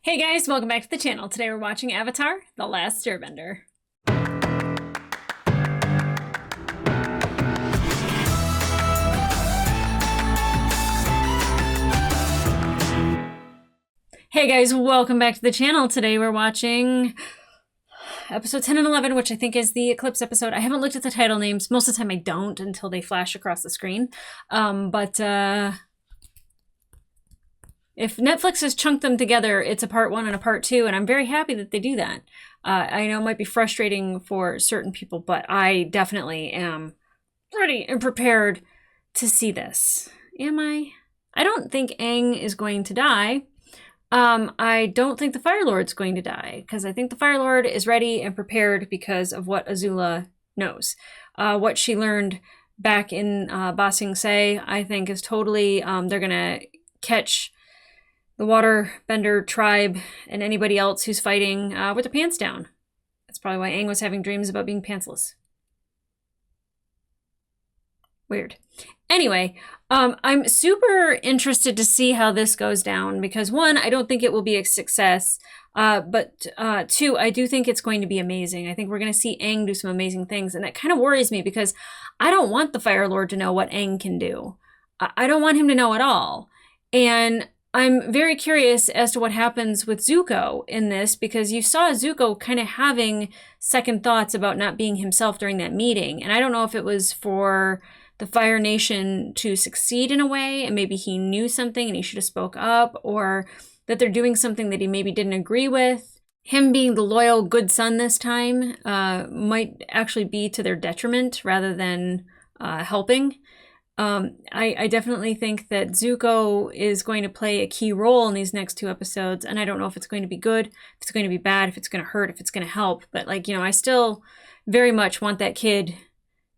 Hey guys, welcome back to the channel. Today we're watching Avatar: The Last Airbender. Hey guys, welcome back to the channel. Today we're watching episode 10 and 11, which I think is the Eclipse episode. I haven't looked at the title names. Most of the time I don't until they flash across the screen. If Netflix has chunked them together, it's a part 1 and a part 2, and I'm very happy that they do that. I know it might be frustrating for certain people, but I definitely am ready and prepared to see this. Am I? I don't think Aang is going to die. I don't think the Fire Lord's going to die, because I think the Fire Lord is ready and prepared because of what Azula knows. What she learned back in Ba Sing Se, I think, is totally, they're going to catch the Waterbender tribe and anybody else who's fighting with their pants down. That's probably why Aang was having dreams about being pantsless. Weird. Anyway, I'm super interested to see how this goes down because, one, I don't think it will be a success, but two, I do think it's going to be amazing. I think we're going to see Aang do some amazing things, and that kind of worries me because I don't want the Fire Lord to know what Aang can do. I don't want him to know at all. And I'm very curious as to what happens with Zuko in this, because you saw Zuko kind of having second thoughts about not being himself during that meeting. And I don't know if it was for the Fire Nation to succeed in a way, and maybe he knew something and he should have spoke up, or that they're doing something that he maybe didn't agree with. Him being the loyal good son this time might actually be to their detriment rather than helping. I definitely think that Zuko is going to play a key role in these next 2 episodes, and I don't know if it's going to be good, if it's going to be bad, if it's going to hurt, if it's going to help, but I still very much want that kid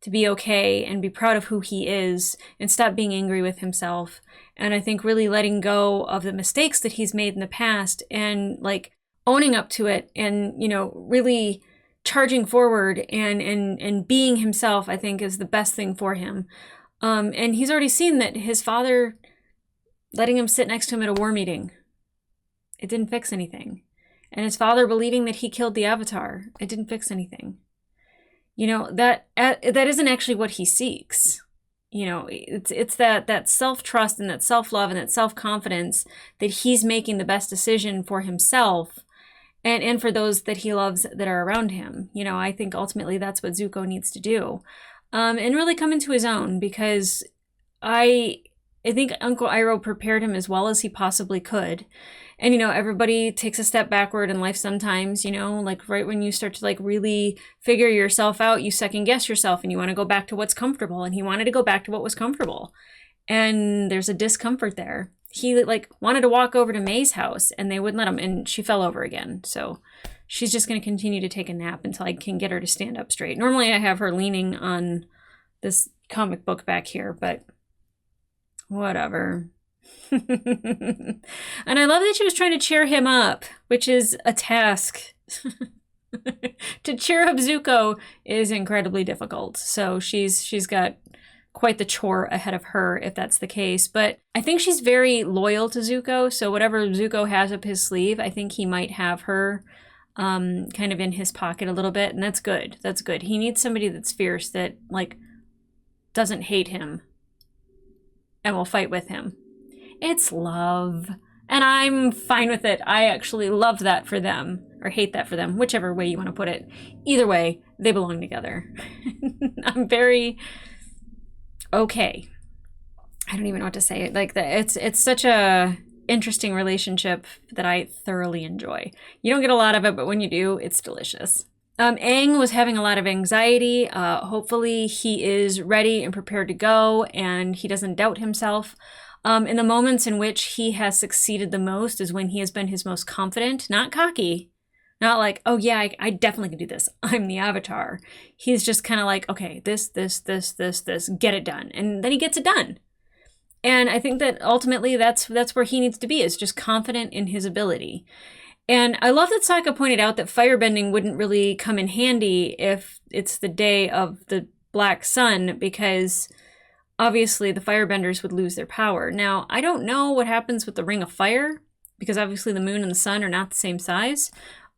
to be okay and be proud of who he is and stop being angry with himself. And I think really letting go of the mistakes that he's made in the past and owning up to it and, really charging forward and being himself, I think is the best thing for him. And he's already seen that his father letting him sit next to him at a war meeting, it didn't fix anything. And his father believing that he killed the Avatar, it didn't fix anything. That isn't actually what he seeks. It's that self-trust and that self-love and that self-confidence that he's making the best decision for himself and for those that he loves that are around him. I think ultimately that's what Zuko needs to do. And really come into his own, because I think Uncle Iroh prepared him as well as he possibly could. And, everybody takes a step backward in life sometimes, right when you start to really figure yourself out, you second guess yourself and you want to go back to what's comfortable. And he wanted to go back to what was comfortable. And there's a discomfort there. He wanted to walk over to May's house and they wouldn't let him, and she fell over again. So she's just going to continue to take a nap until I can get her to stand up straight. Normally I have her leaning on this comic book back here, but whatever. And I love that she was trying to cheer him up, which is a task. To cheer up Zuko is incredibly difficult. So she's got quite the chore ahead of her if that's the case. But I think she's very loyal to Zuko. So whatever Zuko has up his sleeve, I think he might have her kind of in his pocket a little bit. And that's good. That's good. He needs somebody that's fierce, that doesn't hate him and will fight with him. It's love. And I'm fine with it. I actually love that for them, or hate that for them, whichever way you want to put it. Either way, they belong together. I'm very okay. I don't even know what to say. It's such a interesting relationship that I thoroughly enjoy. You don't get a lot of it, but when you do, it's delicious. Aang was having a lot of anxiety. Hopefully he is ready and prepared to go, and he doesn't doubt himself. In the moments in which he has succeeded the most is when he has been his most confident, not cocky, not oh yeah, I definitely can do this, I'm the Avatar. He's just kind of okay, this, get it done. And then he gets it done. And I think that ultimately that's where he needs to be, is just confident in his ability. And I love that Sokka pointed out that firebending wouldn't really come in handy if it's the day of the Black Sun, because obviously the firebenders would lose their power. Now, I don't know what happens with the Ring of Fire, because obviously the moon and the sun are not the same size.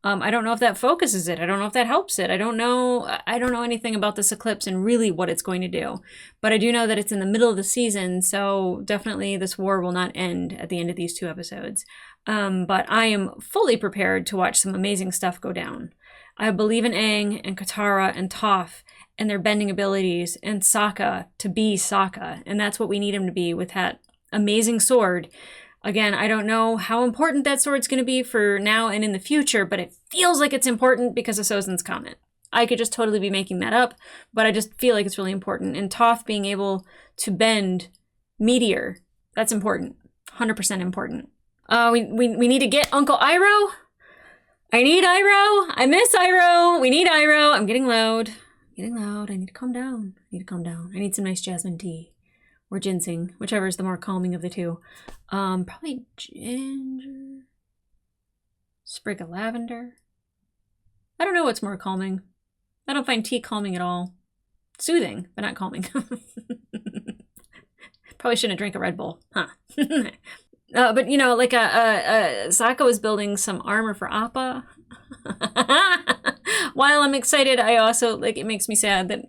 I don't know if that focuses it. I don't know if that helps it. I don't know anything about this eclipse and really what it's going to do. But I do know that it's in the middle of the season, so definitely this war will not end at the end of these 2 episodes. But I am fully prepared to watch some amazing stuff go down. I believe in Aang and Katara and Toph and their bending abilities and Sokka to be Sokka. And that's what we need him to be with that amazing sword. Again, I don't know how important that sword's going to be for now and in the future, but it feels like it's important because of Sozin's comment. I could just totally be making that up, but I just feel like it's really important. And Toph being able to bend meteor, that's important. 100% important. We need to get Uncle Iroh. I need Iroh. I miss Iroh. We need Iroh. I'm getting loud. I need to calm down. I need some nice jasmine tea. Or ginseng, whichever is the more calming of the 2. Probably ginger. Sprig of lavender. I don't know what's more calming. I don't find tea calming at all. Soothing, but not calming. Probably shouldn't have drank a Red Bull, huh? But you know, like Sokka was building some armor for Appa. While I'm excited, I also, like, it makes me sad that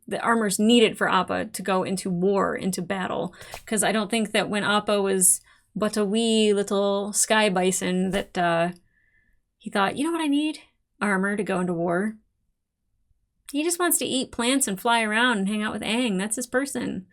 the armor's needed for Appa to go into war, into battle. Because I don't think that when Appa was but a wee little sky bison that he thought, you know what I need? Armor to go into war. He just wants to eat plants and fly around and hang out with Aang. That's his person.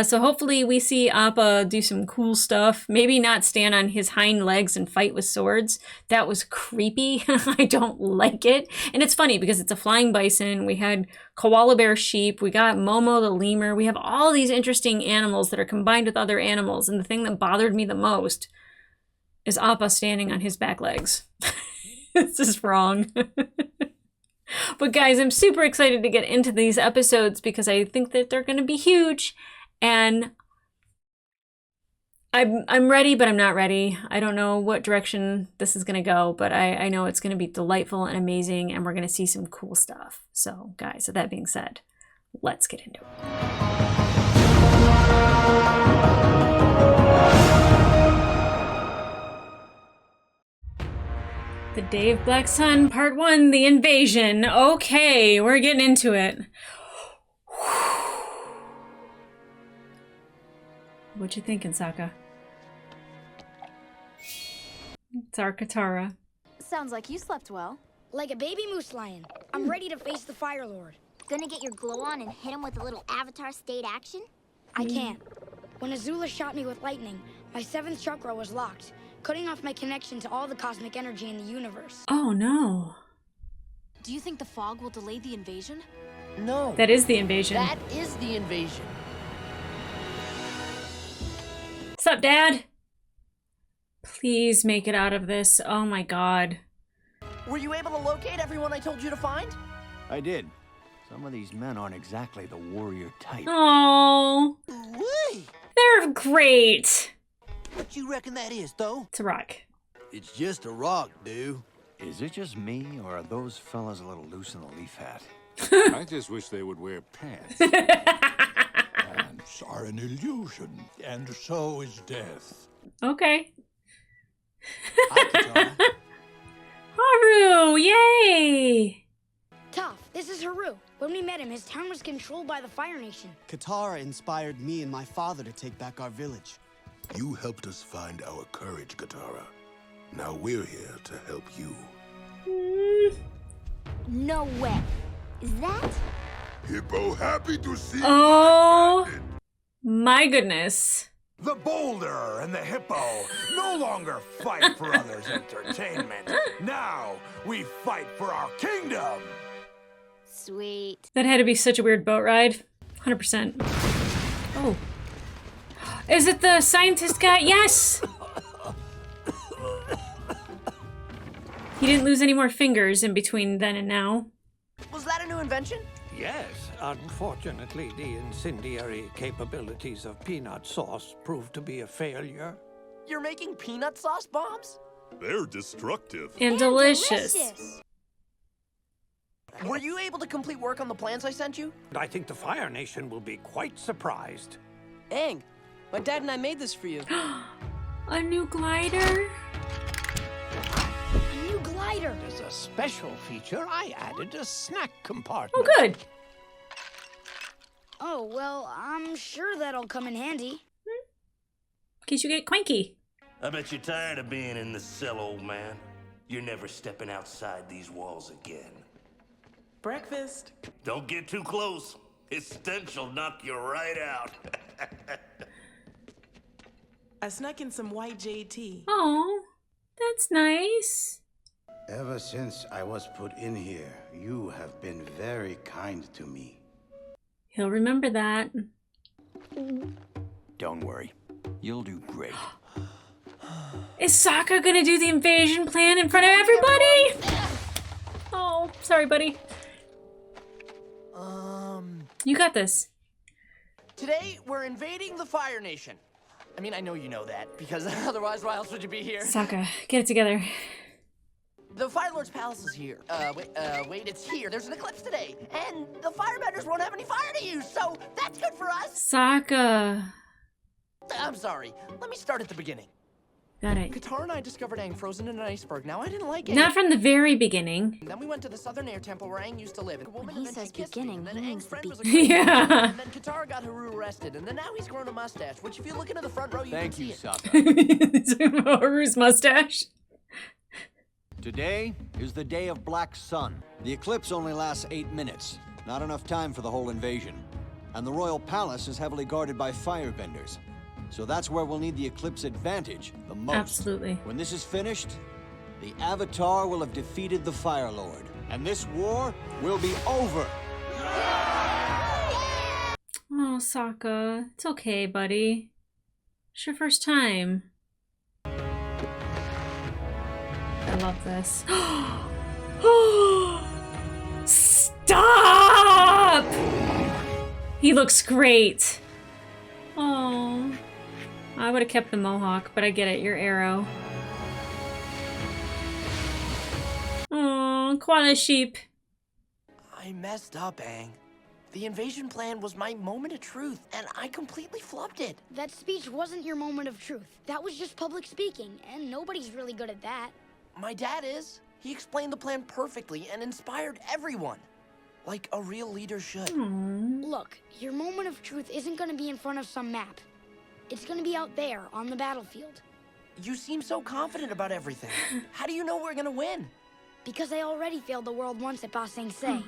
So hopefully we see Appa do some cool stuff. Maybe not stand on his hind legs and fight with swords. That was creepy. I don't like it. And it's funny because it's a flying bison. We had koala bear sheep. We got Momo the lemur. We have all these interesting animals that are combined with other animals. And the thing that bothered me the most is Appa standing on his back legs. This is wrong. But guys, I'm super excited to get into these episodes because I think that they're going to be huge. And I'm ready, but I'm not ready. I don't know what direction this is going to go, but I know it's going to be delightful and amazing, and we're going to see some cool stuff. So, guys, with that being said, let's get into it. The Day of Black Sun, Part 1, The Invasion. Okay, we're getting into it. What you thinking, Sokka? It's our Katara. Sounds like you slept well. Like a baby moose lion. I'm ready to face the Fire Lord. Gonna get your glow on and hit him with a little Avatar state action? I can't. When Azula shot me with lightning, my 7th chakra was locked, cutting off my connection to all the cosmic energy in the universe. Oh no. Do you think the fog will delay the invasion? No. That is the invasion. That is the invasion. What's up, Dad? Please make it out of this. Oh my god. Were you able to locate everyone I told you to find? I did. Some of these men aren't exactly the warrior type. Oh, Whee! they're great. What you reckon that is, though? It's a rock. It's just a rock, dude. Is it just me, or are those fellas a little loose in the leaf hat? I just wish they would wear pants. Ants are an illusion, and so is death. Okay. Hi, Katara. Haru, yay! Toph, this is Haru. When we met him, his town was controlled by the Fire Nation. Katara inspired me and my father to take back our village. You helped us find our courage, Katara. Now we're here to help you. No way. Is that? Hippo happy to see Oh my goodness. The boulder and the hippo no longer fight for others' entertainment. Now we fight for our kingdom. Sweet. That had to be such a weird boat ride. 100%. Oh. Is it the scientist guy? Yes! He didn't lose any more fingers in between then and now. Was that a new invention? Yes, unfortunately, the incendiary capabilities of peanut sauce proved to be a failure. You're making peanut sauce bombs? They're destructive. And delicious. Were you able to complete work on the plans I sent you? I think the Fire Nation will be quite surprised. Aang, my dad and I made this for you. A new glider? later. As a special feature, I added a snack compartment. Oh, good. Oh, well, I'm sure that'll come in handy. In case you get cranky. I bet you're tired of being in the cell, old man. You're never stepping outside these walls again. Breakfast. Don't get too close. His stench will knock you right out. I snuck in some white jade tea. Oh, that's nice. Ever since I was put in here, you have been very kind to me. He'll remember that. Don't worry. You'll do great. Is Sokka gonna do the invasion plan in front of everybody? Oh, sorry, buddy. You got this. Today, we're invading the Fire Nation. I mean, I know you know that, because otherwise, why else would you be here? Sokka, get it together. The Fire Lord's palace is here. Wait, it's here. There's an eclipse today, and the Firebenders won't have any fire to use, so that's good for us. Sokka. I'm sorry. Let me start at the beginning. Got it. Katara and I discovered Aang frozen in an iceberg. Now, I didn't like it. Not from the very beginning. Then we went to the Southern Air Temple where Aang used to live. When he says beginning, he means the beginning. Yeah. And then Katara got Haru arrested, and then now he's grown a mustache, which if you look into the front row, you Thank can you, see it. Sokka. Haru's mustache. Today is the day of Black Sun. The eclipse only lasts 8 minutes. Not enough time for the whole invasion. And the royal palace is heavily guarded by firebenders. So that's where we'll need the eclipse advantage the most. Absolutely. When this is finished, the Avatar will have defeated the Fire Lord. And this war will be over. Oh, Sokka. It's okay, buddy. It's your first time. I love this. Stop! He looks great. Oh, I would have kept the mohawk, but I get it. Your arrow. Oh, koala sheep. I messed up, Aang. The invasion plan was my moment of truth, and I completely flubbed it. That speech wasn't your moment of truth. That was just public speaking, and nobody's really good at that. My dad is. He explained the plan perfectly and inspired everyone. Like a real leader should. Look, your moment of truth isn't gonna be in front of some map. It's gonna be out there, on the battlefield. You seem so confident about everything. How do you know we're gonna win? Because I already failed the world once at Ba Sing Se.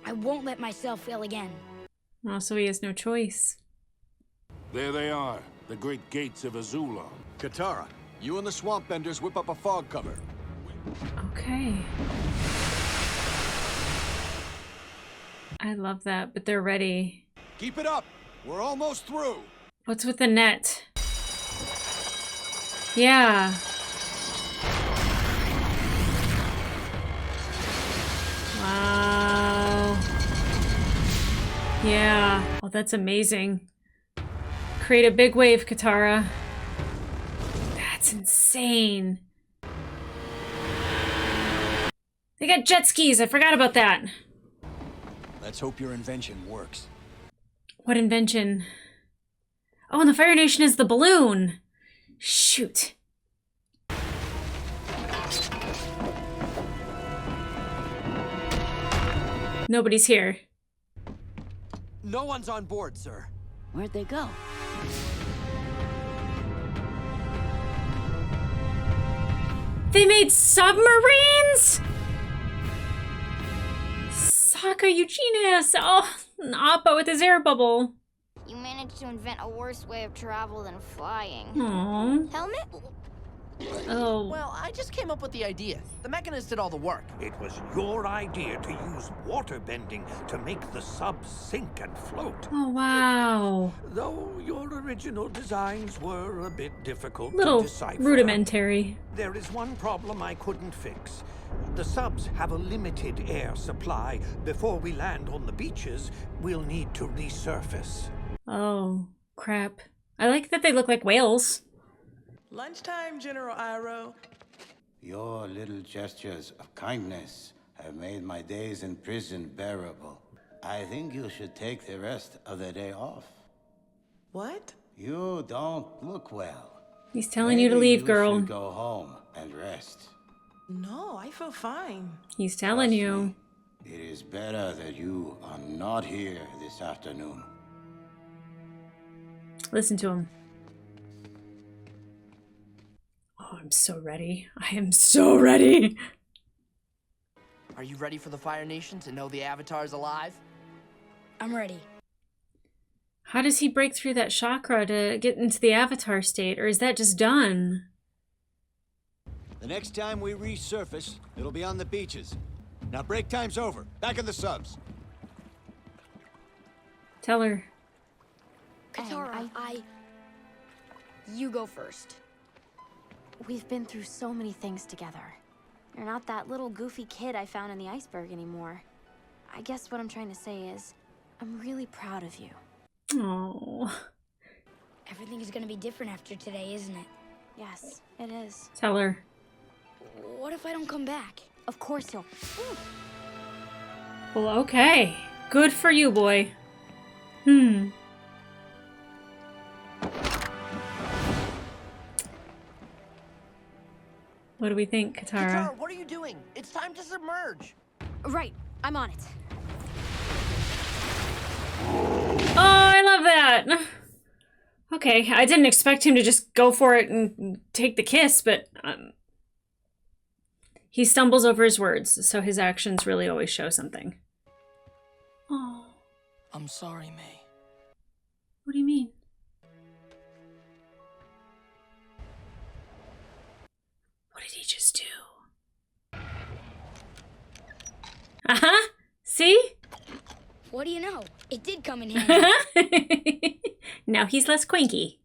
I won't let myself fail again. Oh, so he has no choice. There they are, the great gates of Azula. Katara, you and the Swamp Benders whip up a fog cover. Okay. I love that, but they're ready. Keep it up. We're almost through. What's with the net? Yeah. Wow. Yeah. Oh, that's amazing. Create a big wave, Katara. That's insane. They got jet skis. I forgot about that. Let's hope your invention works. What invention? Oh, and the Fire Nation is the balloon. Shoot. Nobody's here. No one's on board, sir. Where'd they go? They made submarines? Sokka, you genius. Oh, Appa with his air bubble. You managed to invent a worse way of travel than flying. Aww. Helmet? Oh. Well, I just came up with the idea. The mechanist did all the work. It was your idea to use water bending to make the subs sink and float. Oh, wow. Though your original designs were a bit difficult Little to decipher. rudimentary. There is one problem I couldn't fix. The subs have a limited air supply. Before we land on the beaches, we'll need to resurface. Oh, crap. I like that they look like whales. Lunchtime, General Iroh. Your little gestures of kindness have made my days in prison bearable. I think you should take the rest of the day off. What? You don't look well. He's telling you to leave, girl. You should go home and rest. No, I feel fine. He's telling you. It is better that you are not here this afternoon. Listen to him. Oh, I'm so ready. I am so ready. Are you ready for the Fire Nation to know the Avatar's alive? I'm ready. How does he break through that chakra to get into the Avatar state? Or is that just done? The next time we resurface, it'll be on the beaches. Now break time's over. Back in the subs. Tell her. Katara, you go first. We've been through so many things together. You're not that little goofy kid I found in the iceberg anymore. I guess what I'm trying to say is, I'm really proud of you. Oh. Everything is gonna be different after today, isn't it? Yes, it is. Tell her. What if I don't come back? Of course he'll. Well, okay. Good for you, boy. What do we think, Katara? Katara, what are you doing? It's time to submerge. Right, I'm on it. Oh, I love that. Okay, I didn't expect him to just go for it and take the kiss, but he stumbles over his words, so his actions really always show something. Oh. I'm sorry, May. What do you mean? What did he just do? Uh-huh. See? What do you know? It did come in handy. Now he's less cranky.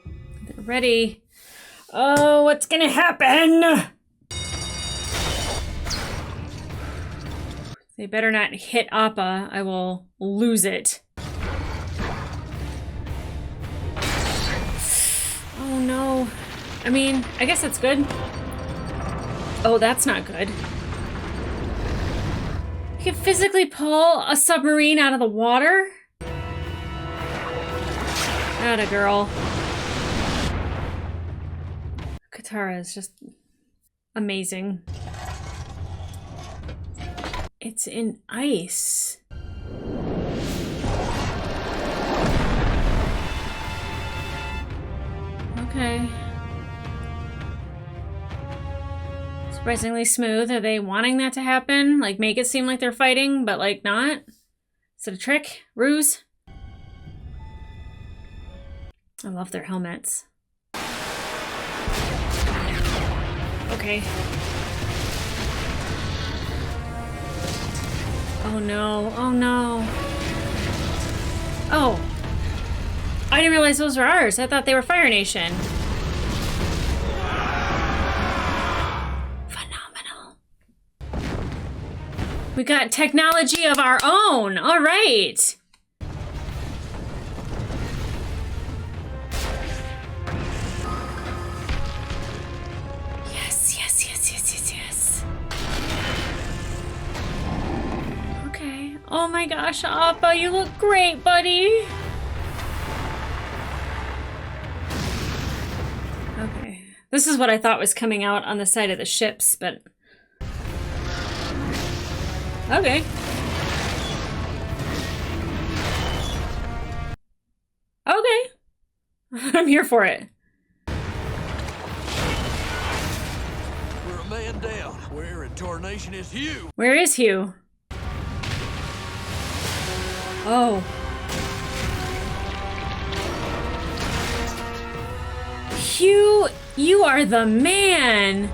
They're ready. Oh, what's gonna happen? They better not hit Appa. I will lose it. Oh no. I mean, I guess that's good. Oh, that's not good. You can physically pull a submarine out of the water? Atta girl. Katara is just amazing. It's in ice. Okay. Surprisingly smooth. Are they wanting that to happen? Like, make it seem like they're fighting, but, like, not? Is it a trick? Ruse? I love their helmets. Okay. Oh no, oh no. Oh. I didn't realize those were ours. I thought they were Fire Nation. Phenomenal. We got technology of our own. All right. Yes, yes, yes, yes, yes, yes. Okay. Oh my gosh, Appa, you look great, buddy. Okay. This is what I thought was coming out on the side of the ships, but... Okay. Okay. I'm here for it. We're a man down. Where in tarnation is Hugh? Where is Hugh? Oh. Hugh, you are the man!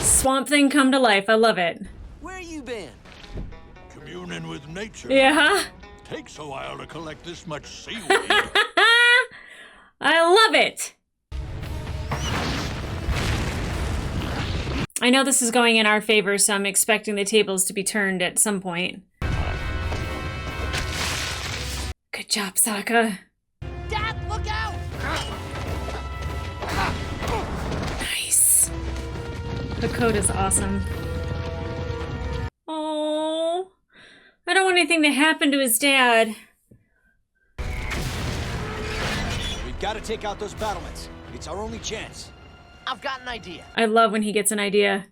Swamp Thing come to life. I love it. Where you been? Communing with nature. Yeah. Takes a while to collect this much seaweed. I love it. I know this is going in our favor, so I'm expecting the tables to be turned at some point. Good job, Sokka. Dad, look out! Nice. Hakoda's awesome. Oh, I don't want anything to happen to his dad. We've got to take out those battlements. It's our only chance. I've got an idea. I love when he gets an idea.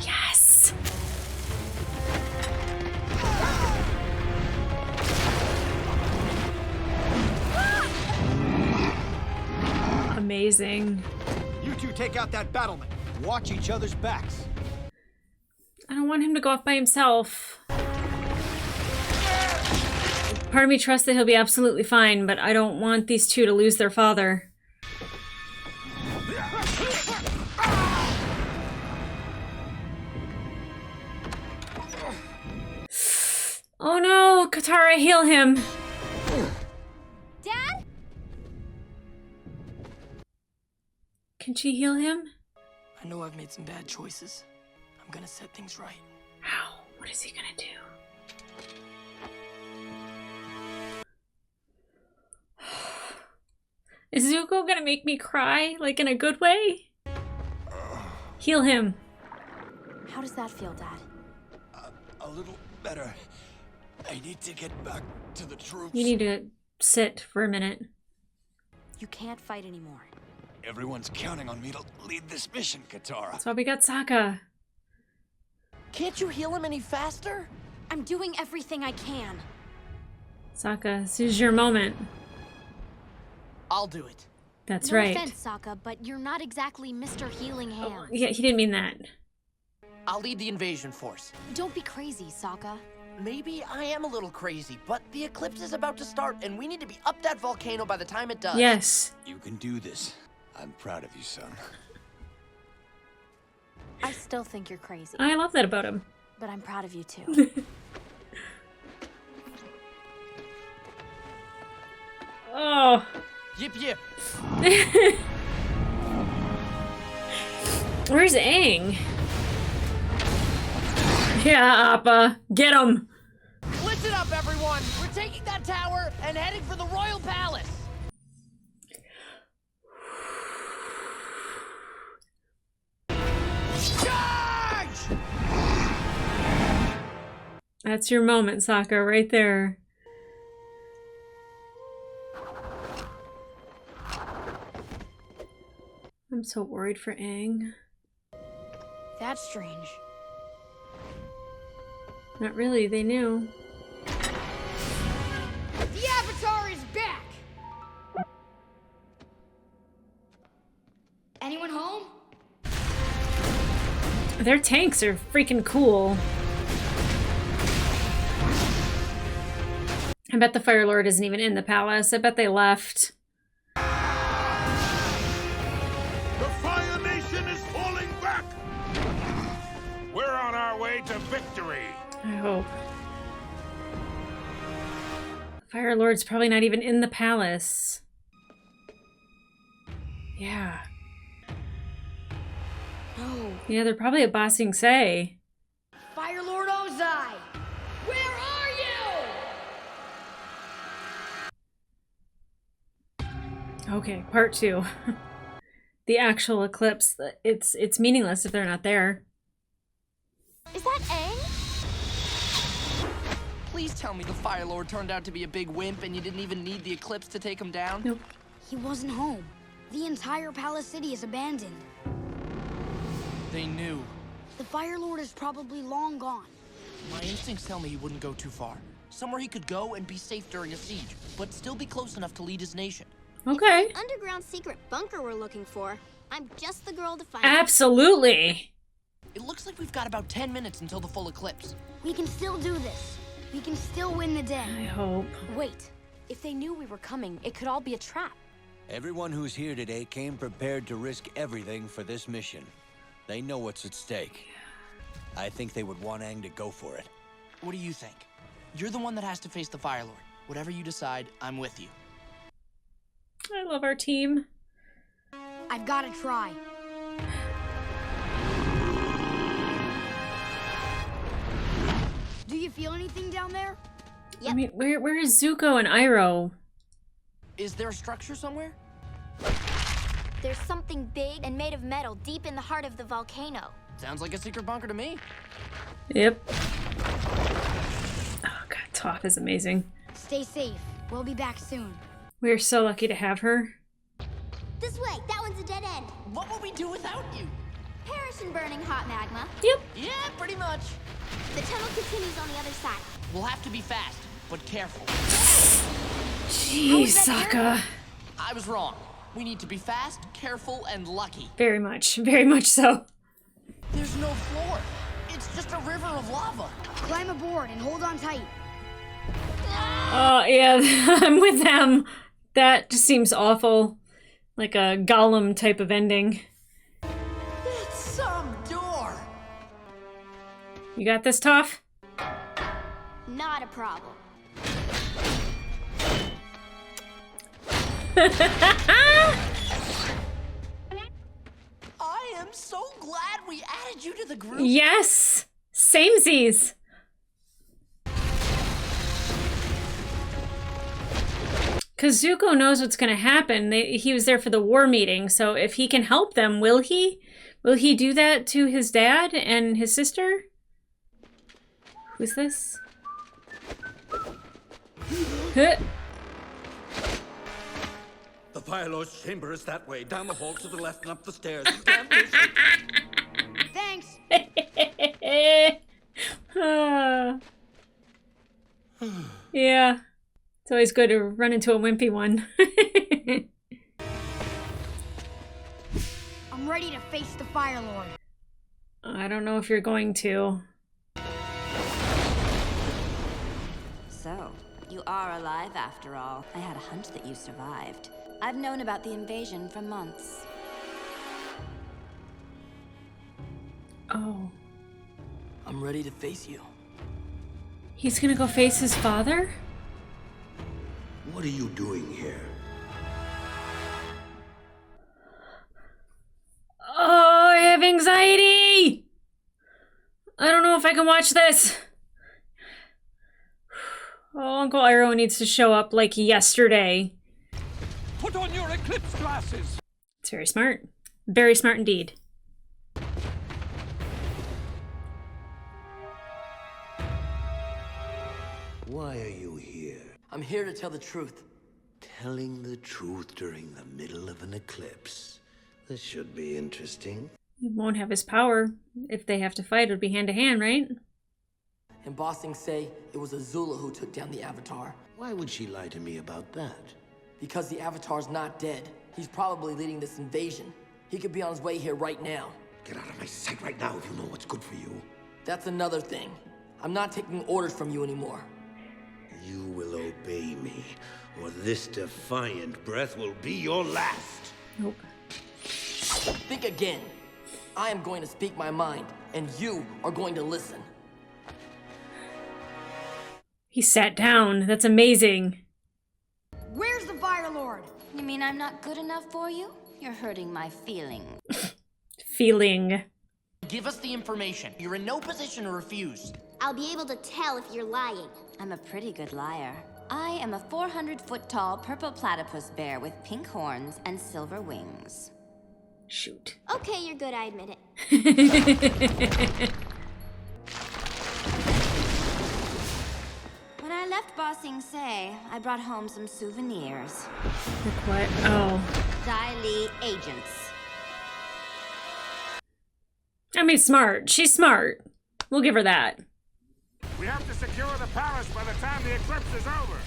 Yes! Amazing. You two take out that battlement. Watch each other's backs. I don't want him to go off by himself. Part of me trusts that he'll be absolutely fine, but I don't want these two to lose their father. Oh no, Katara, heal him. Dad? Can she heal him? I know I've made some bad choices. I'm gonna set things right. How? What is he gonna do? Is Zuko gonna make me cry, like in a good way? Heal him. How does that feel, Dad? A little better. I need to get back to the troops. You need to sit for a minute. You can't fight anymore. Everyone's counting on me to lead this mission, Katara. That's why we got Sokka. Can't you heal him any faster? I'm doing everything I can. Sokka, this is your moment. I'll do it. That's no right. offense, Sokka, but you're not exactly Mr. Healing Hands. Yeah, he didn't mean that. I'll lead the invasion force. Don't be crazy, Sokka. Maybe I am a little crazy, but the eclipse is about to start, and we need to be up that volcano by the time it does. Yes. You can do this. I'm proud of you, son. I still think you're crazy. I love that about him. But I'm proud of you too. Oh. Yip yip. Where's Aang? Yeah, Appa. Get him. Listen up, everyone. We're taking that tower and heading for the royal palace. Charge! That's your moment, Sokka, right there. I'm so worried for Aang. That's strange. Not really, they knew. The Avatar is back! Anyone home? Their tanks are freaking cool. I bet the Fire Lord isn't even in the palace. I bet they left. The Fire Nation is falling back! We're on our way to victory! I hope. Fire Lord's probably not even in the palace. Yeah. No. Yeah, they're probably at Ba Sing Se. Fire Lord Ozai! Where are you? Okay, part 2. The actual eclipse. It's meaningless if they're not there. Is that Aang? Please tell me the Fire Lord turned out to be a big wimp and you didn't even need the eclipse to take him down? Nope. He wasn't home. The entire palace city is abandoned. They knew. The Fire Lord is probably long gone. My instincts tell me he wouldn't go too far. Somewhere he could go and be safe during a siege, but still be close enough to lead his nation. Okay. It's an underground secret bunker we're looking for. I'm just the girl to find it. Absolutely. It looks like we've got about 10 minutes until the full eclipse. We can still do this. We can still win the day. I hope. Wait. If they knew we were coming, it could all be a trap. Everyone who's here today came prepared to risk everything for this mission. They know what's at stake. I think they would want Aang to go for it. What do you think? You're the one that has to face the Fire Lord. Whatever you decide, I'm with you. I love our team. I've got to try. Do you feel anything down there? Yep. I mean, where is Zuko and Iroh? Is there a structure somewhere? There's something big and made of metal deep in the heart of the volcano. Sounds like a secret bunker to me. Yep. Oh god, Toph is amazing. Stay safe. We'll be back soon. We're so lucky to have her. This way. That one's a dead end. What would we do without you? Perish in burning hot magma. Yep. Yeah, pretty much. The tunnel continues on the other side. We'll have to be fast, but careful. Jeez, Sokka. I was wrong. We need to be fast, careful, and lucky. Very much so. There's no floor. It's just a river of lava. Climb aboard and hold on tight. Oh, yeah, I'm with them. That just seems awful. Like a Gollum type of ending. It's some door. You got this, Toph? Not a problem. I am so glad we added you to the group. Yes! Samesies! Because Zuko knows what's going to happen. He was there for the war meeting, so if he can help them, will he? Will he do that to his dad and his sister? Who's this? Huh. The Fire Lord's chamber is that way, down the hall to the left and up the stairs. Thanks. Yeah. It's always good to run into a wimpy one. I'm ready to face the Fire Lord. I don't know if you're going to. So, you are alive after all. I had a hunch that you survived. I've known about the invasion for months. Oh. I'm ready to face you. He's gonna go face his father? What are you doing here? Oh, I have anxiety! I don't know if I can watch this. Oh, Uncle Iroh needs to show up like yesterday. Put on your Eclipse glasses! It's very smart. Very smart indeed. Why are you here? I'm here to tell the truth. Telling the truth during the middle of an eclipse. This should be interesting. He won't have his power. If they have to fight, it'll be hand to hand, right? And Bossing say it was Azula who took down the Avatar. Why would she lie to me about that? Because the Avatar's not dead. He's probably leading this invasion. He could be on his way here right now. Get out of my sight right now if you know what's good for you. That's another thing. I'm not taking orders from you anymore. You will obey me, or this defiant breath will be your last. Nope. Think again. I am going to speak my mind, and you are going to listen. He sat down. That's amazing. Where's the Fire Lord? You mean I'm not good enough for you? You're hurting my feelings. Feeling. Give us the information. You're in no position to refuse. I'll be able to tell if you're lying. I'm a pretty good liar. I am a 400-foot-tall purple platypus bear with pink horns and silver wings. Shoot. Okay, you're good, I admit it. When I left Bossing Say, I brought home some souvenirs. Like what? Oh. Dai Li agents. I mean, smart. She's smart. We'll give her that. We have to secure the palace by the time the eclipse is over.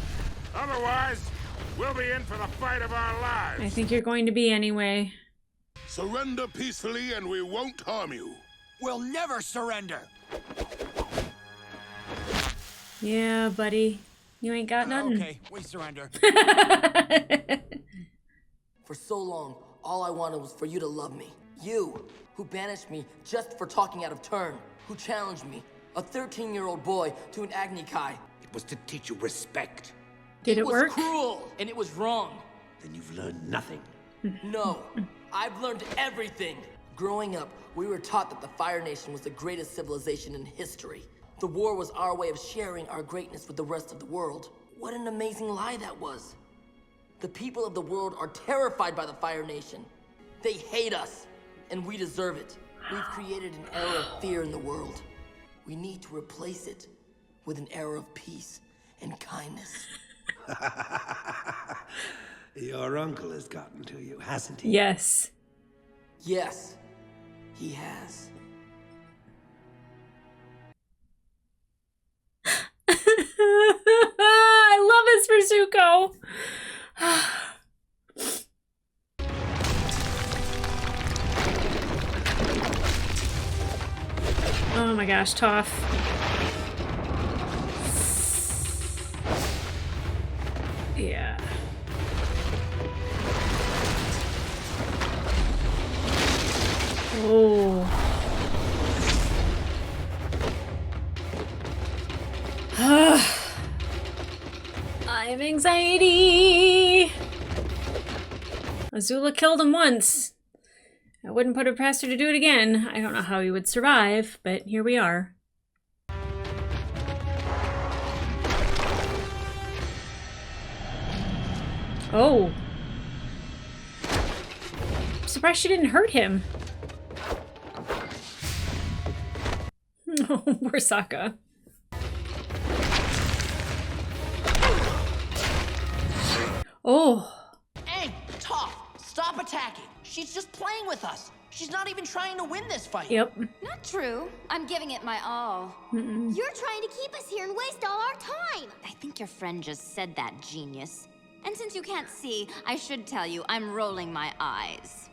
Otherwise, we'll be in for the fight of our lives. I think you're going to be anyway. Surrender peacefully and we won't harm you. We'll never surrender. Yeah, buddy. You ain't got nothing. Okay, we surrender. For so long, all I wanted was for you to love me. You, who banished me just for talking out of turn. Who challenged me, a 13-year-old boy, to an Agni Kai. It was to teach you respect. Did it work? It was cruel, and it was wrong. Then you've learned nothing. No, I've learned everything. Growing up, we were taught that the Fire Nation was the greatest civilization in history. The war was our way of sharing our greatness with the rest of the world. What an amazing lie that was. The people of the world are terrified by the Fire Nation. They hate us, and we deserve it. We've created an era of fear in the world. We need to replace it with an era of peace and kindness. Your uncle has gotten to you, hasn't he? Yes. Yes, he has. I love this for Zuko. Oh my gosh, Toph. Yeah. Oh. I have anxiety. Azula killed him once. I wouldn't put it past her to do it again. I don't know how he would survive, but here we are. Oh. I'm surprised she didn't hurt him. Oh, poor Sokka. Oh. Hey, Toph, stop attacking. She's just playing with us. She's not even trying to win this fight. Yep. Not true. I'm giving it my all. You're trying to keep us here and waste all our time. I think your friend just said that, genius. And since you can't see, I should tell you I'm rolling my eyes.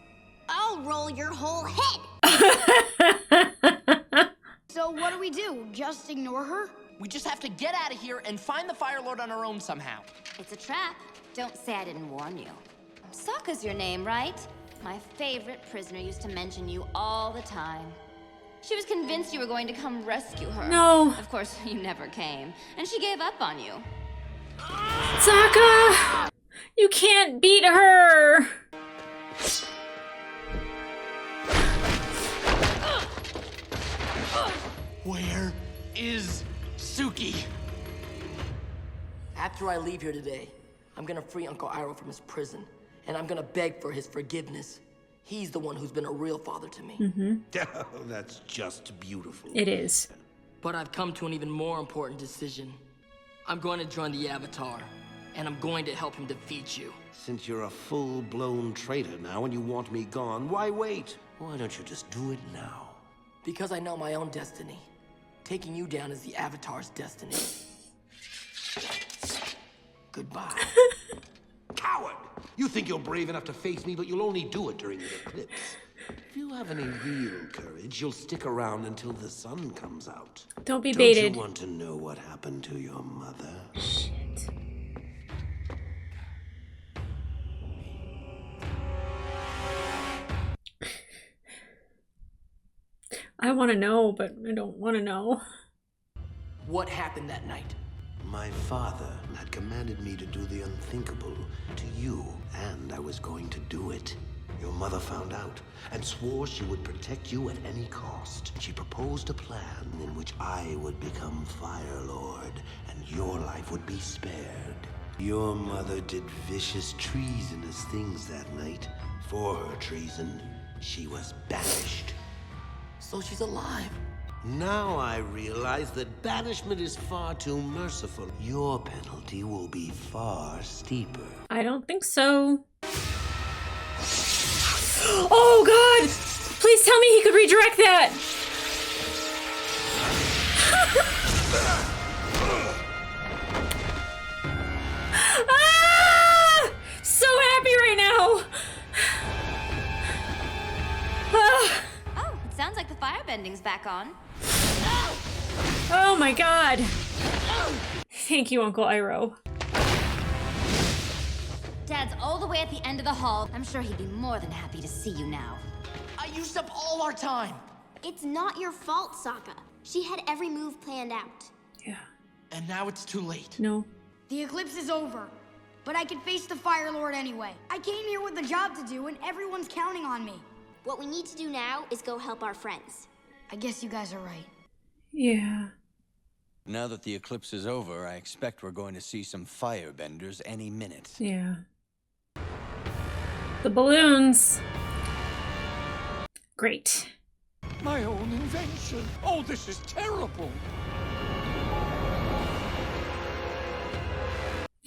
I'll roll your whole head. So what do we do? Just ignore her? We just have to get out of here and find the Fire Lord on our own somehow. It's a trap. Don't say I didn't warn you. Sokka's your name, right? My favorite prisoner used to mention you all the time. She was convinced you were going to come rescue her. No. Of course, you never came, and she gave up on you. Sokka! You can't beat her! Where is Suki? After I leave here today, I'm gonna free Uncle Iroh from his prison, and I'm gonna beg for his forgiveness. He's the one who's been a real father to me. Oh, that's just beautiful. It is. But I've come to an even more important decision. I'm going to join the Avatar, and I'm going to help him defeat you. Since you're a full-blown traitor now and you want me gone, why wait? Why don't you just do it now? Because I know my own destiny. Taking you down is the Avatar's destiny. Goodbye. Coward! You think you're brave enough to face me, but you'll only do it during the eclipse. If you have any real courage, you'll stick around until the sun comes out. Don't be baited. Don't you want to know what happened to your mother? Shit. I want to know, but I don't want to know. What happened that night? My father had commanded me to do the unthinkable to you, and I was going to do it. Your mother found out and swore she would protect you at any cost. She proposed a plan in which I would become Fire Lord, and your life would be spared. Your mother did vicious, treasonous things that night. For her treason, she was banished. So she's alive. Now I realize that banishment is far too merciful. Your penalty will be far steeper. I don't think so. Oh God! Please tell me he could redirect that! Ah! So happy right now! Oh, it sounds like the firebending's back on. Oh my God! Thank you, Uncle Iroh. Dad's all the way at the end of the hall. I'm sure he'd be more than happy to see you now. I used up all our time. It's not your fault, Sokka. She had every move planned out. Yeah. And now it's too late. No. The eclipse is over, but I can face the Fire Lord anyway. I came here with a job to do, and everyone's counting on me. What we need to do now is go help our friends. I guess you guys are right. Yeah. Now that the eclipse is over, I expect we're going to see some firebenders any minute. Yeah. The balloons. Great. My own invention. Oh, this is terrible.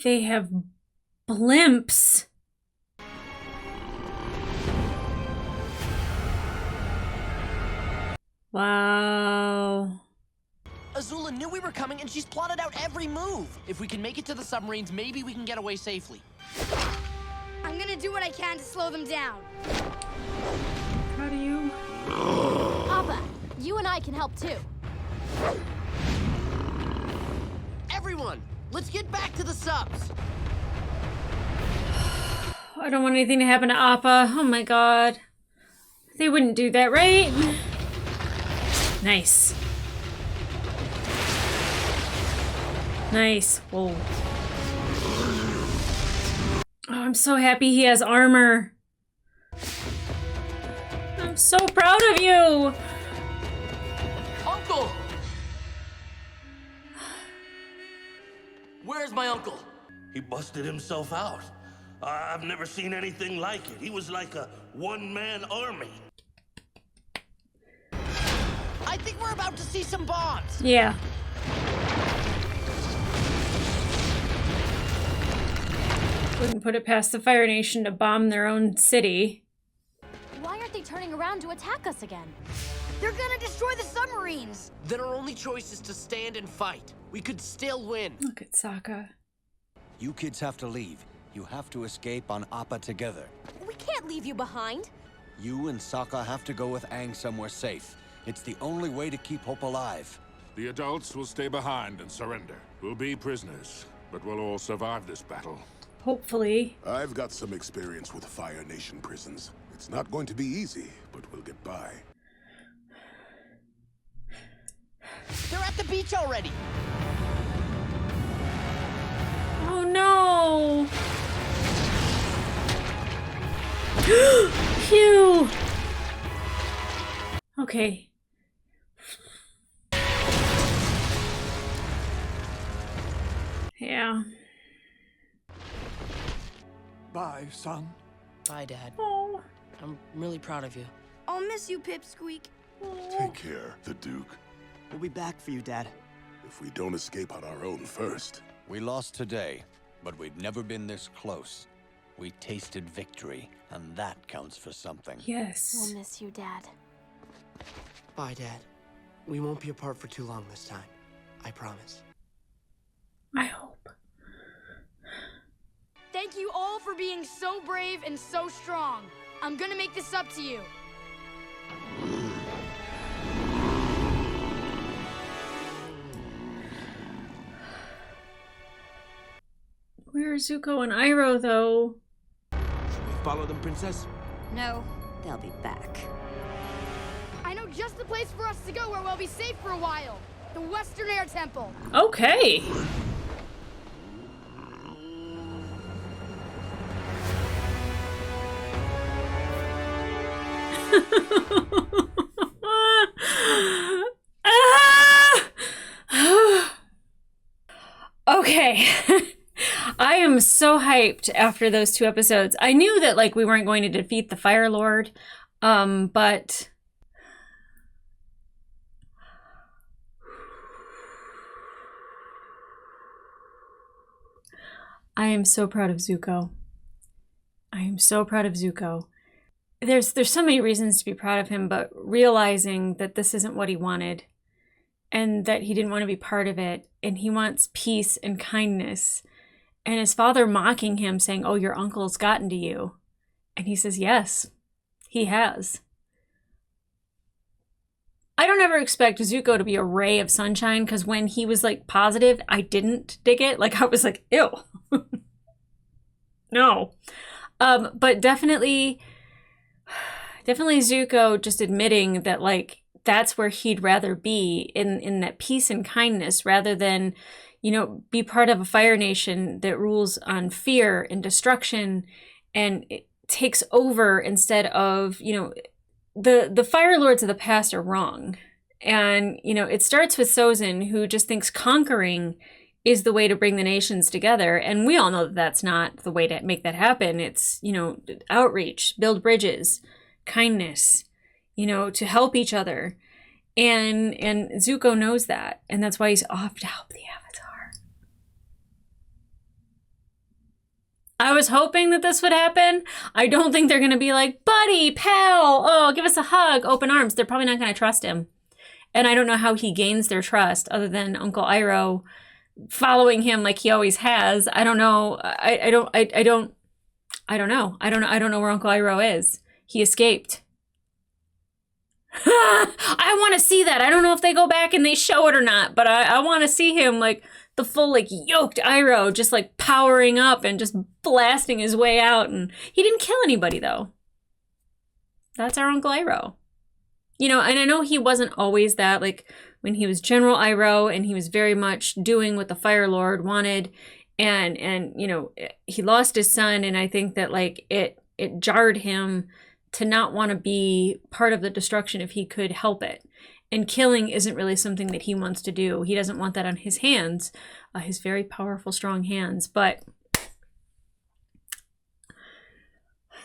They have blimps. Wow. Azula knew we were coming and she's plotted out every move. If we can make it to the submarines, maybe we can get away safely. I'm gonna do what I can to slow them down. How do you? Appa, you and I can help too. Everyone, let's get back to the subs. I don't want anything to happen to Appa. Oh my god. They wouldn't do that, right? Nice. Nice. Whoa. Oh, I'm so happy he has armor. I'm so proud of you. Uncle! Where's my uncle? He busted himself out. I've never seen anything like it. He was like a one-man army. I think we're about to see some bombs. Yeah. Wouldn't put it past the Fire Nation to bomb their own city. Why aren't they turning around to attack us again? They're gonna destroy the submarines! Then our only choice is to stand and fight. We could still win. Look at Sokka. You kids have to leave. You have to escape on Appa together. We can't leave you behind. You and Sokka have to go with Aang somewhere safe. It's the only way to keep hope alive. The adults will stay behind and surrender. We'll be prisoners, but we'll all survive this battle. Hopefully. I've got some experience with Fire Nation prisons. It's not going to be easy, but we'll get by. They're at the beach already. Oh no! Phew! Okay. Yeah. Bye, son. Bye, Dad. Oh. I'm really proud of you. I'll miss you, Pipsqueak. Take care, the Duke. We'll be back for you, Dad. If we don't escape on our own first. We lost today, but we'd never been this close. We tasted victory, and that counts for something. Yes. We'll miss you, Dad. Bye, Dad. We won't be apart for too long this time. I promise. I hope. Thank you all for being so brave and so strong. I'm gonna make this up to you. Where are Zuko and Iroh, though? Follow them, Princess. No, they'll be back. I know just the place for us to go where we'll be safe for a while. The Western Air Temple. Okay. Okay. I am so hyped after those 2 episodes. I knew that like we weren't going to defeat the Fire Lord, but I am so proud of Zuko. I am so proud of Zuko. There's so many reasons to be proud of him, but realizing that this isn't what he wanted and that he didn't want to be part of it, and he wants peace and kindness. And his father mocking him, saying, "Oh, your uncle's gotten to you." And he says, yes, he has. I don't ever expect Zuko to be a ray of sunshine, because when he was like positive, I didn't dig it. Like I was like, ew. No. But definitely Zuko just admitting that like that's where he'd rather be, in that peace and kindness, rather than, you know, be part of a Fire Nation that rules on fear and destruction and it takes over instead of, you know, the Fire Lords of the past are wrong. And, you know, it starts with Sozin, who just thinks conquering is the way to bring the nations together. And we all know that that's not the way to make that happen. It's, you know, outreach, build bridges, kindness, you know, to help each other. And Zuko knows that. And that's why he's off to help the Avatar. I was hoping that this would happen. I don't think they're going to be like, buddy, pal, oh, give us a hug, open arms. They're probably not going to trust him. And I don't know how he gains their trust other than Uncle Iroh following him like he always has. I don't know. I don't know. I don't know where Uncle Iroh is. He escaped. I want to see that. I don't know if they go back and they show it or not, but I want to see him like the full like yoked Iroh just like powering up and just blasting his way out. And he didn't kill anybody though. That's our Uncle Iroh. You know, and I know he wasn't always that, like when he was General Iroh and he was very much doing what the Fire Lord wanted, and you know, he lost his son, and I think that like it jarred him to not want to be part of the destruction if he could help it. And killing isn't really something that he wants to do. He doesn't want that on his hands, his very powerful, strong hands. But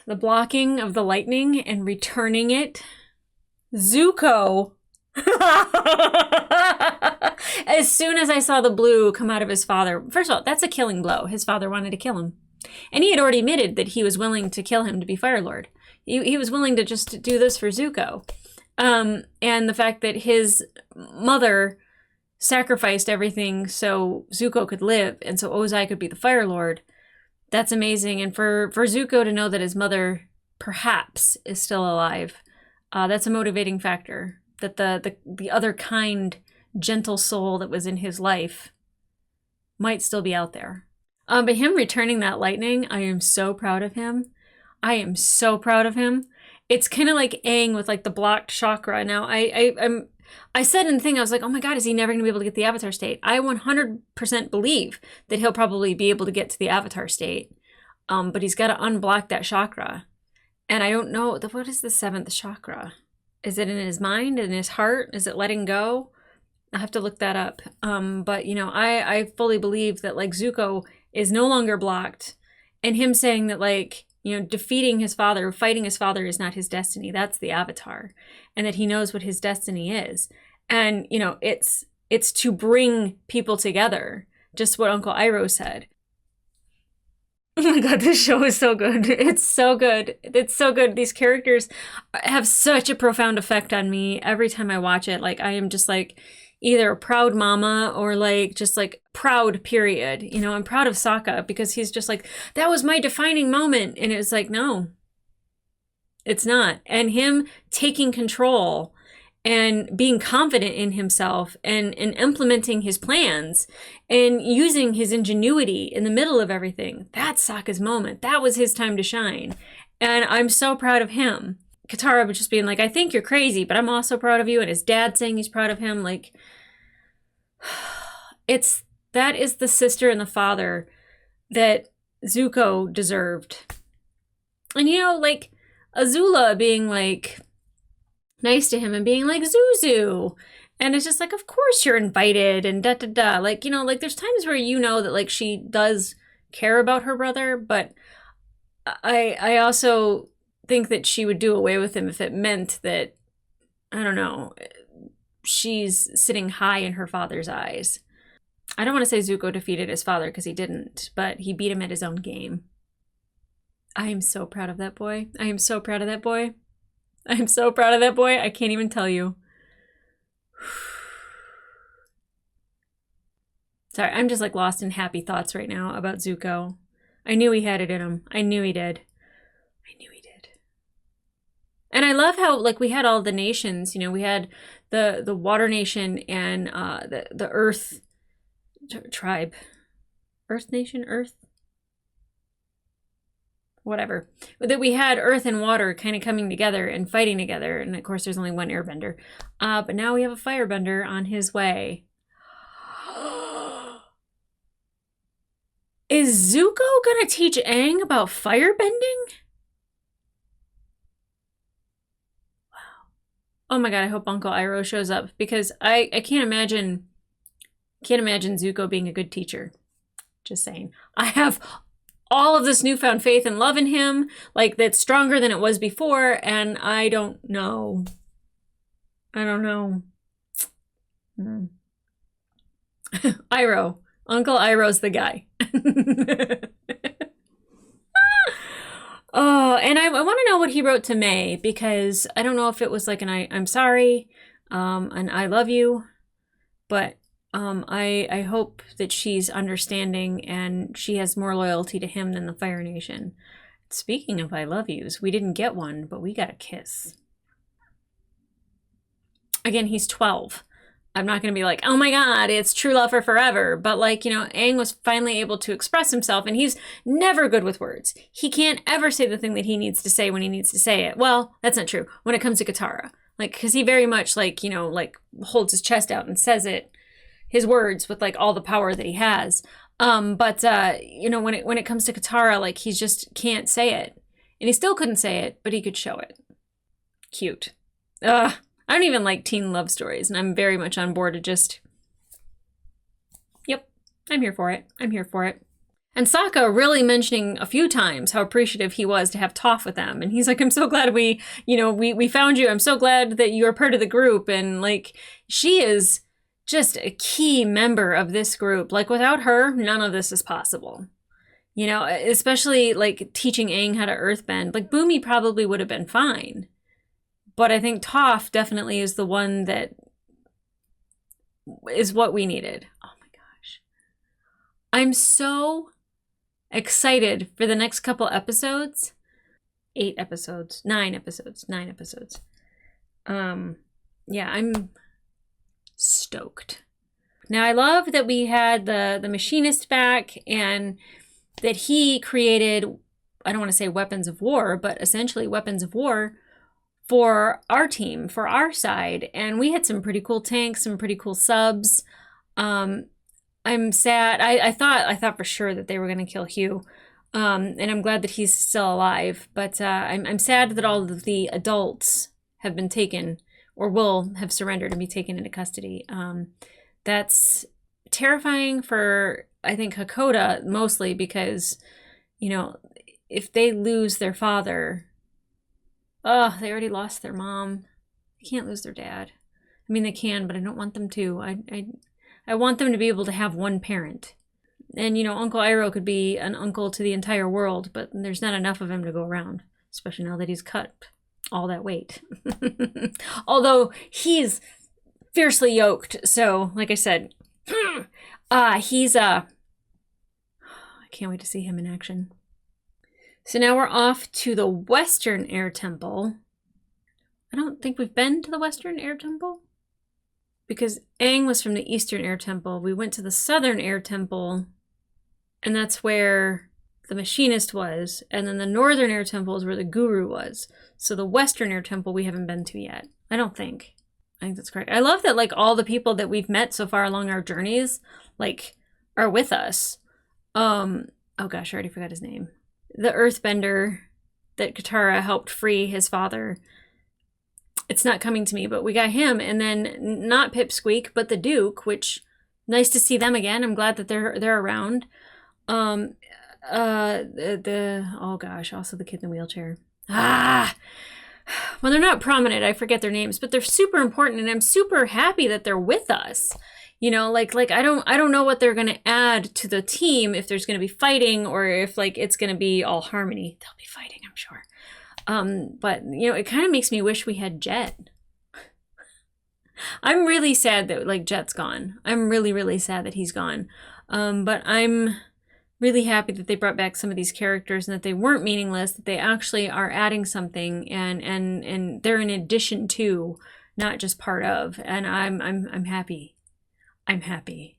the blocking of the lightning and returning it, Zuko. As soon as I saw the blue come out of his father, first of all, that's a killing blow. His father wanted to kill him. And he had already admitted that he was willing to kill him to be Fire Lord. He was willing to just do this for Zuko. And the fact that his mother sacrificed everything so Zuko could live and so Ozai could be the Fire Lord, that's amazing. And for Zuko to know that his mother perhaps is still alive, that's a motivating factor. That the other kind, gentle soul that was in his life might still be out there. But him returning that lightning, I am so proud of him. I am so proud of him. It's kind of like Aang with like the blocked chakra. Now I said in the thing, I was like, oh my God, is he never going to be able to get the Avatar state? I 100% believe that he'll probably be able to get to the Avatar state. But he's got to unblock that chakra. And I don't know, what is the 7th chakra? Is it in his mind, in his heart? Is it letting go? I have to look that up. But you know, I fully believe that like Zuko is no longer blocked, and him saying that like, you know, defeating his father, fighting his father is not his destiny. That's the Avatar. And that he knows what his destiny is. And, you know, it's to bring people together. Just what Uncle Iroh said. Oh my God, this show is so good. It's so good. It's so good. These characters have such a profound effect on me every time I watch it. Like, I am just like either a proud mama or like just like proud, period. You know, I'm proud of Sokka because he's just like, that was my defining moment. And it's like, no, it's not. And him taking control and being confident in himself and implementing his plans and using his ingenuity in the middle of everything. That's Sokka's moment. That was his time to shine. And I'm so proud of him. Katara was just being like, I think you're crazy, but I'm also proud of you. And his dad saying he's proud of him. Like, that is the sister and the father that Zuko deserved. And you know, like Azula being like nice to him and being like, Zuzu. And it's just like, of course you're invited and da da da. Like, you know, like there's times where you know that like she does care about her brother, but I also think that she would do away with him if it meant that, I don't know, she's sitting high in her father's eyes. I don't want to say Zuko defeated his father because he didn't, but he beat him at his own game. I am so proud of that boy. I am so proud of that boy. I am so proud of that boy. I can't even tell you. Sorry, I'm just like lost in happy thoughts right now about Zuko. I knew he had it in him. I knew he did. I knew he did. And I love how like we had all the nations, you know, we had the Water Nation and the Earth tribe. Earth Nation? Earth? Whatever. That we had Earth and Water kind of coming together and fighting together. And of course there's only one Airbender. But now we have a Firebender on his way. Is Zuko gonna teach Aang about firebending? Wow. Oh my God, I hope Uncle Iroh shows up because I can't imagine Zuko being a good teacher. Just saying. I have all of this newfound faith and love in him, like that's stronger than it was before, and I don't know. I don't know. Iroh. Uncle Iroh's the guy. Oh, and I want to know what he wrote to May, because I don't know if it was like an I'm sorry. and I love you, but I hope that she's understanding and she has more loyalty to him than the Fire Nation. Speaking of I love yous, we didn't get one, but we got a kiss. Again, he's 12. I'm not going to be like, oh my God, it's true love for forever. But like, you know, Aang was finally able to express himself, and he's never good with words. He can't ever say the thing that he needs to say when he needs to say it. Well, that's not true when it comes to Katara. Like, because he very much like, you know, like holds his chest out and says it, his words with like all the power that he has. But you know, when it comes to Katara, like he just can't say it. And he still couldn't say it, but he could show it. Cute. I don't even like teen love stories, and I'm very much on board to just, yep, I'm here for it. I'm here for it. And Sokka really mentioning a few times how appreciative he was to have Toph with them. And he's like, I'm so glad we found you. I'm so glad that you are part of the group. And like, she is just a key member of this group. Like without her, none of this is possible. You know, especially like teaching Aang how to earthbend. Like Boomy probably would have been fine. But I think Toph definitely is the one that is what we needed. Oh my gosh. I'm so excited for the next couple episodes. 9 episodes. Yeah, I'm stoked. Now I love that we had the machinist back and that he created, I don't want to say weapons of war, but essentially weapons of war for our team, for our side. And we had some pretty cool tanks, some pretty cool subs. I'm sad. I thought for sure that they were going to kill Hugh. And I'm glad that he's still alive. But I'm sad that all of the adults have been taken or will have surrendered and be taken into custody. That's terrifying for, I think, Hakoda mostly because, you know, if they lose their father... Oh, they already lost their mom. They can't lose their dad. I mean, they can, but I don't want them to. I want them to be able to have one parent. And, you know, Uncle Iroh could be an uncle to the entire world, but there's not enough of him to go around, especially now that he's cut all that weight. Although he's fiercely yoked, so, like I said, he's, I can't wait to see him in action. So now we're off to the Western Air Temple. I don't think we've been to the Western Air Temple. Because Aang was from the Eastern Air Temple. We went to the Southern Air Temple. And that's where the Machinist was. And then the Northern Air Temple is where the Guru was. So the Western Air Temple we haven't been to yet. I don't think. I think that's correct. I love that like all the people that we've met so far along our journeys, like, are with us. Oh gosh, I already forgot his name. The Earthbender that Katara helped free his father. It's not coming to me, but we got him. And then not Pipsqueak, but the Duke, which nice to see them again. I'm glad that they're around. Oh gosh, also the kid in the wheelchair. Well, they're not prominent. I forget their names, but they're super important, and I'm super happy that they're with us. You know, like I don't know what they're gonna add to the team, if there's gonna be fighting or if like it's gonna be all harmony. They'll be fighting, I'm sure. But you know, it kind of makes me wish we had Jet. I'm really sad that like Jet's gone. I'm really, really sad that he's gone. But I'm really happy that they brought back some of these characters and that they weren't meaningless, that they actually are adding something and they're in addition to, not just part of. And I'm happy. I'm happy.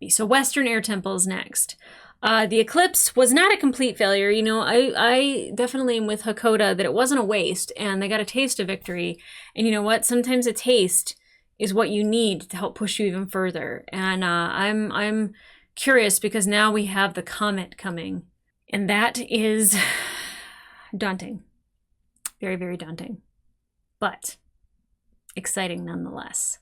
So Western Air Temple is next. The Eclipse was not a complete failure. You know, I definitely am with Hakoda that it wasn't a waste and they got a taste of victory. And you know what? Sometimes a taste is what you need to help push you even further. And I'm curious because now we have the comet coming. And that is daunting. Very, very daunting. But exciting nonetheless.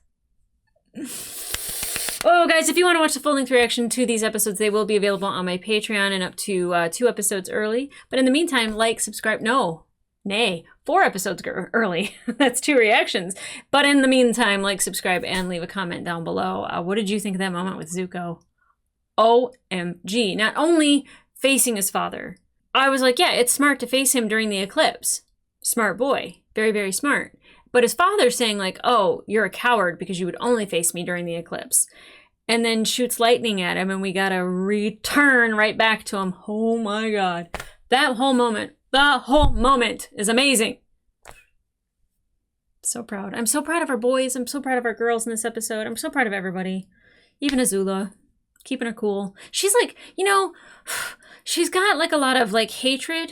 Oh, guys, if you want to watch the full-length reaction to these episodes, they will be available on my Patreon and up to 2 episodes early. But in the meantime, like, subscribe. No, nay, 4 episodes early. That's 2 reactions. But in the meantime, like, subscribe, and leave a comment down below. What did you think of that moment with Zuko? OMG. Not only facing his father. I was like, yeah, it's smart to face him during the eclipse. Smart boy. Very, very smart. But his father's saying like, oh, you're a coward because you would only face me during the eclipse. And then shoots lightning at him, and we gotta return right back to him. Oh my God. That whole moment, the whole moment is amazing. So proud. I'm so proud of our boys. I'm so proud of our girls in this episode. I'm so proud of everybody. Even Azula. Keeping her cool. She's like, you know, she's got like a lot of like hatred,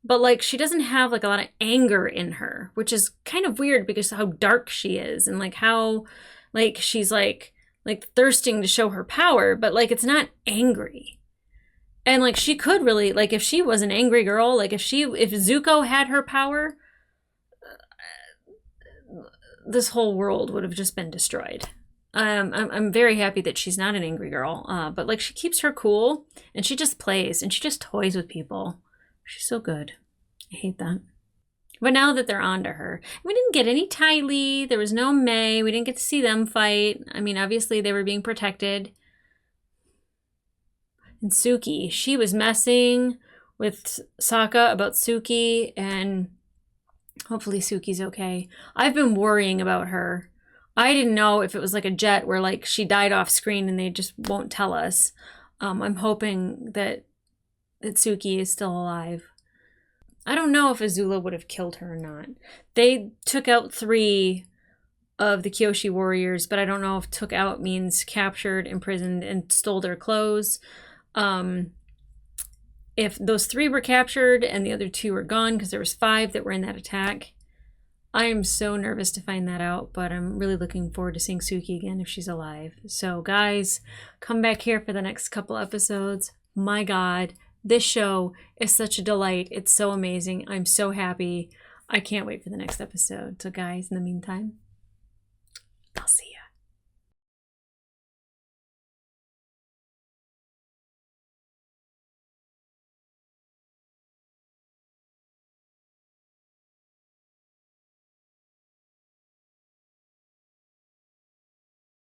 but like she doesn't have like a lot of anger in her, which is kind of weird because of how dark she is and like how like she's like thirsting to show her power, but like it's not angry. And like she could really, like if she was an angry girl, like if Zuko had her power, this whole world would have just been destroyed. I'm very happy that she's not an angry girl, but like she keeps her cool and she just plays and she just toys with people. She's so good. I hate that. But now that they're on to her, we didn't get any Ty Lee. There was no May. We didn't get to see them fight. I mean, obviously they were being protected. And Suki, she was messing with Sokka about Suki, and hopefully Suki's okay. I've been worrying about her. I didn't know if it was like a jet where like she died off screen and they just won't tell us. I'm hoping that Suki is still alive. I don't know if Azula would have killed her or not. They took out 3 of the Kyoshi warriors, but I don't know if took out means captured, imprisoned, and stole their clothes. If those 3 were captured and the other 2 were gone, because there was 5 that were in that attack. I am so nervous to find that out, but I'm really looking forward to seeing Suki again if she's alive. So guys, come back here for the next couple episodes. My God, this show is such a delight. It's so amazing. I'm so happy. I can't wait for the next episode. So guys, in the meantime,